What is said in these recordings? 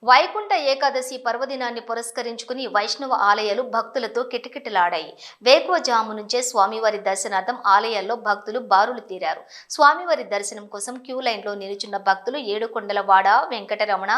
వైకుంఠ ఏకాదశి పర్వదినాన్ని పురస్కరించుకుని వైష్ణవ ఆలయాలు భక్తులతో కిటకిటలాడాయి. వేకువజాము నుంచే స్వామివారి దర్శనార్థం ఆలయాల్లో భక్తులు బారులు తీరారు. స్వామివారి దర్శనం కోసం క్యూ లైన్లో నిలుచున్న భక్తులు ఏడుకొండలవాడ వెంకటరమణ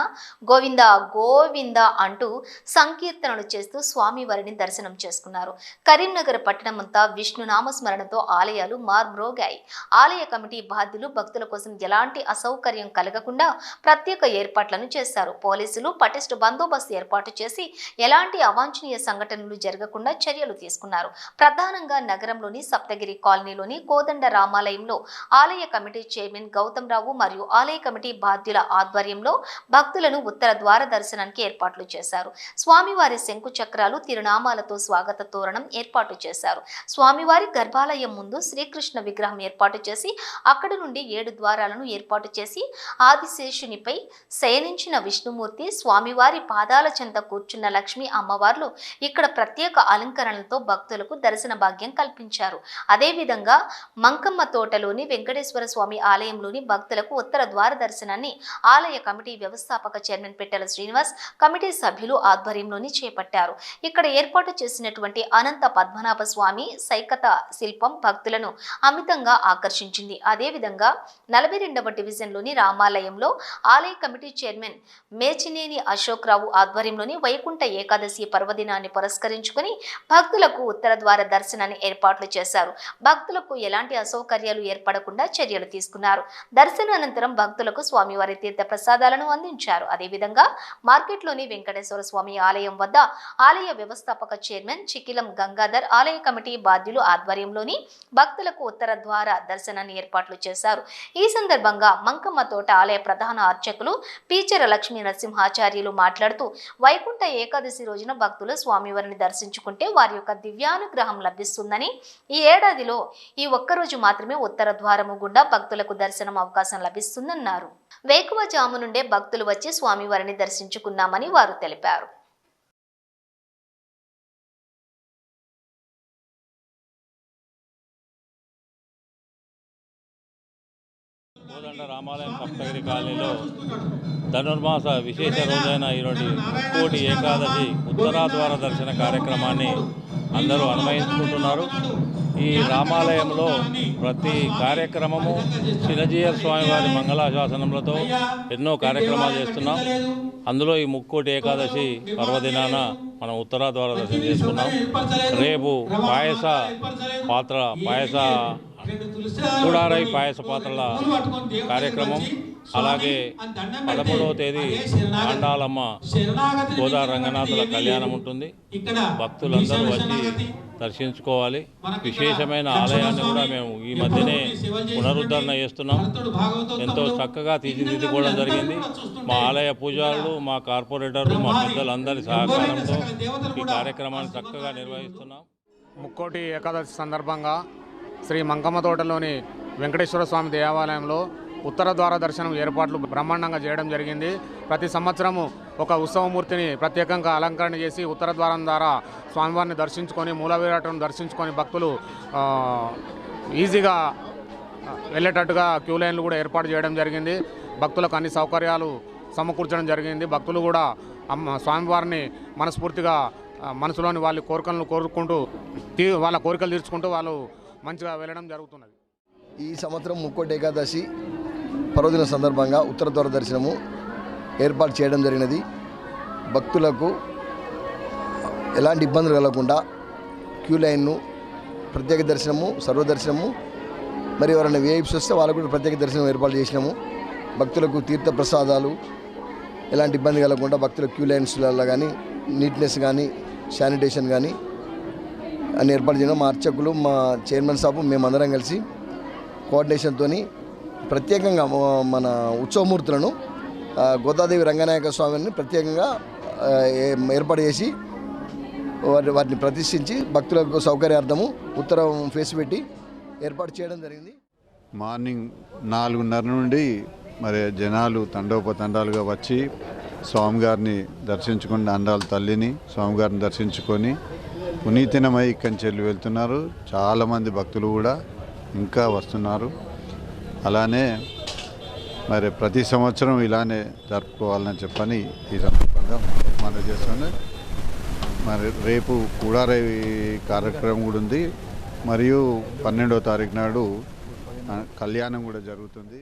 గోవింద గోవింద అంటూ సంకీర్తనలు చేస్తూ స్వామివారిని దర్శనం చేసుకున్నారు. కరీంనగర్ పట్టణమంతా విష్ణునామస్మరణతో ఆలయాలు మార్మ్రోగాయి. ఆలయ కమిటీ బాధ్యులు భక్తుల కోసం ఎలాంటి అసౌకర్యం కలగకుండా ప్రత్యేక ఏర్పాట్లను చేశారు. పోలీసులు పటిష్ట బందోబస్తు ఏర్పాటు చేసి ఎలాంటి అవాంఛనీయ సంఘటనలు జరగకుండా చర్యలు తీసుకున్నారు. ప్రధానంగా నగరంలోని సప్తగిరి కాలనీలోని కోదండ రామాలయంలో ఆలయ కమిటీ చైర్మన్ గౌతమ్ రావు మరియు ఆలయ కమిటీ బాధ్యుల ఆధ్వర్యంలో భక్తులను ఉత్తర ద్వార దర్శనానికి ఏర్పాట్లు చేశారు. స్వామివారి శంకు చక్రాలు తిరునామాలతో స్వాగత తోరణం ఏర్పాటు చేశారు. స్వామివారి గర్భాలయం ముందు శ్రీకృష్ణ విగ్రహం ఏర్పాటు చేసి అక్కడి నుండి 7 ద్వారాలను ఏర్పాటు చేసి ఆదిశేషునిపై శయనించిన విష్ణుమూర్తి, స్వామివారి పాదాల చెంత కూర్చున్న లక్ష్మీ అమ్మవార్లు ఇక్కడ ప్రత్యేక అలంకరణలతో భక్తులకు దర్శన భాగ్యం కల్పించారు. అదేవిధంగా మంకమ్మ తోటలోని వెంకటేశ్వర స్వామి ఆలయంలోని భక్తులకు ఉత్తర ద్వార దర్శనాన్ని ఆలయ కమిటీ వ్యవస్థాపక చైర్మన్ పెట్టెల శ్రీనివాస్, కమిటీ సభ్యులు ఆధ్వర్యంలోని చేపట్టారు. ఇక్కడ ఏర్పాటు చేసినటువంటి అనంత పద్మనాభ స్వామి సైకత శిల్పం భక్తులను అమితంగా ఆకర్షించింది. అదేవిధంగా 42వ డివిజన్లోని రామాలయంలో ఆలయ కమిటీ చైర్మన్ మేచినేని అశోక్ రావు ఆధ్వర్యంలోని వైకుంఠ ఏకాదశి పర్వదినాన్ని పురస్కరించుకుని భక్తులకు ఉత్తర ద్వార దర్శనాన్ని ఏర్పాట్లు చేశారు. భక్తులకు ఎలాంటి అసౌకర్యాలు ఏర్పడకుండా చర్యలు తీసుకున్నారు. దర్శనానంతరం భక్తులకు స్వామివారి తీర్థ ప్రసాదాలను అందించారు. అదేవిధంగా మార్కెట్లోని వెంకటేశ్వర స్వామి ఆలయం వద్ద ఆలయ వ్యవస్థాపక చైర్మన్ చికిలం గంగాధర్, ఆలయ కమిటీ బాధ్యులు ఆధ్వర్యంలోని భక్తులకు ఉత్తర ద్వార దర్శనాన్ని ఏర్పాట్లు చేశారు. ఈ సందర్భంగా మంకమ్మ తోట ఆలయ ప్రధాన అర్చకులు పీచెర లక్ష్మీ నరసింహాచార్యులు మాట్లాడుతూ వైకుంఠ ఏకాదశి రోజున భక్తులు స్వామివారిని దర్శించుకుంటే వారి యొక్క దివ్యానుగ్రహం లభిస్తుందని, ఈ ఏడాదిలో ఈ ఒక్కరోజు మాత్రమే ఉత్తర ద్వారము గుండా భక్తులకు దర్శనం అవకాశం లభిస్తుందన్నారు. వేకువజాము నుండే భక్తులు వచ్చి స్వామివారిని దర్శించుకున్నామని వారు తెలిపారు. కోదండ రామాలయం సప్తగిరి కాలనీలో ధనుర్మాస విశేష రోజైన ఈరోజు ముక్కోటి ఏకాదశి ఉత్తరాద్వార దర్శన కార్యక్రమాన్ని అందరూ అన్వయించుకుంటున్నారు. ఈ రామాలయంలో ప్రతి కార్యక్రమము చిన్నజీయ స్వామివారి మంగళాశాసనములతో ఎన్నో కార్యక్రమాలు చేస్తున్నాం. అందులో ఈ ముక్కోటి ఏకాదశి పర్వదినాన మనం ఉత్తరాద్వార దర్శనం చేసుకున్నాం. రేపు కూడారై పాయస పాత్రల కార్యక్రమం, అలాగే 13వ తేదీ ఆండాలమ్మ గోదా రంగనాథుల కళ్యాణం ఉంటుంది. భక్తులందరూ వచ్చి దర్శించుకోవాలి. విశేషమైన ఆలయాన్ని కూడా మేము ఈ మధ్యనే పునరుద్ధరణ చేస్తున్నాం. ఎంతో చక్కగా తీర్చిదిద్దుకోవడం జరిగింది. మా ఆలయ పూజారులు, మా కార్పొరేటర్లు, మా పెద్దలందరి సహకారంతో ఈ కార్యక్రమాన్ని చక్కగా నిర్వహిస్తున్నాం. ముక్కోటి ఏకాదశి సందర్భంగా శ్రీ మంకమ్మ తోటలోని వెంకటేశ్వర స్వామి దేవాలయంలో ఉత్తర ద్వార దర్శనం ఏర్పాట్లు బ్రహ్మాండంగా చేయడం జరిగింది. ప్రతి సంవత్సరము ఒక ఉత్సవమూర్తిని ప్రత్యేకంగా అలంకరణ చేసి ఉత్తర ద్వారం ద్వారా స్వామివారిని దర్శించుకొని మూల విరాటను దర్శించుకొని భక్తులు ఈజీగా వెళ్ళేటట్టుగా క్యూ లైన్లు కూడా ఏర్పాటు చేయడం జరిగింది. భక్తులకు అన్ని సౌకర్యాలు సమకూర్చడం జరిగింది. భక్తులు కూడా స్వామివారిని మనస్ఫూర్తిగా మనసులోని వాళ్ళ కోరికలను కోరుకుంటూ వాళ్ళ కోరికలు తీర్చుకుంటూ వాళ్ళు మంచిగా వెళ్ళడం జరుగుతున్నది. ఈ సంవత్సరం ముక్కోటి ఏకాదశి పర్వదిన సందర్భంగా ఉత్తర ద్వార దర్శనము ఏర్పాటు చేయడం జరిగినది. భక్తులకు ఎలాంటి ఇబ్బందులు కలగకుండా క్యూ లైన్ను, ప్రత్యేక దర్శనము, సర్వదర్శనము, మరి ఎవరైనా విఐపీస్ వస్తే వాళ్ళకు కూడా ప్రత్యేక దర్శనం ఏర్పాటు చేసినాము. భక్తులకు తీర్థ ప్రసాదాలు ఎలాంటి ఇబ్బంది కలగకుండా భక్తుల క్యూ లైన్స్లలో కానీ నీట్నెస్ కానీ శానిటేషన్ కానీ అన్ని ఏర్పాటు చేయడం. మా అర్చకులు, మా చైర్మన్ సాబు, మేమందరం కలిసి కోఆర్డినేషన్తో ప్రత్యేకంగా మన ఉత్సవమూర్తులను గోదాదేవి రంగనాయక స్వామిని ప్రత్యేకంగా ఏర్పాటు చేసి వాటిని ప్రతిష్ఠించి భక్తులకు సౌకర్యార్థము ఉత్తరం ఫేస్ పెట్టి ఏర్పాటు చేయడం జరిగింది. మార్నింగ్ 4:30 నుండి మరి జనాలు తండోపతండాలుగా వచ్చి స్వామివారిని దర్శించుకుని, అండాల తల్లిని స్వామివారిని దర్శించుకొని పునీతినమై ఇక్కడి నుంచి వెళ్తున్నారు. చాలామంది భక్తులు కూడా ఇంకా వస్తున్నారు. అలానే మరి ప్రతి సంవత్సరం ఇలానే జరుపుకోవాలని చెప్పని ఈ సందర్భంగా మనం చేస్తాను. మరి రేపు కూడారేవి కార్యక్రమం కూడా ఉంది, మరియు 12వ తారీఖు నాడు కళ్యాణం కూడా జరుగుతుంది.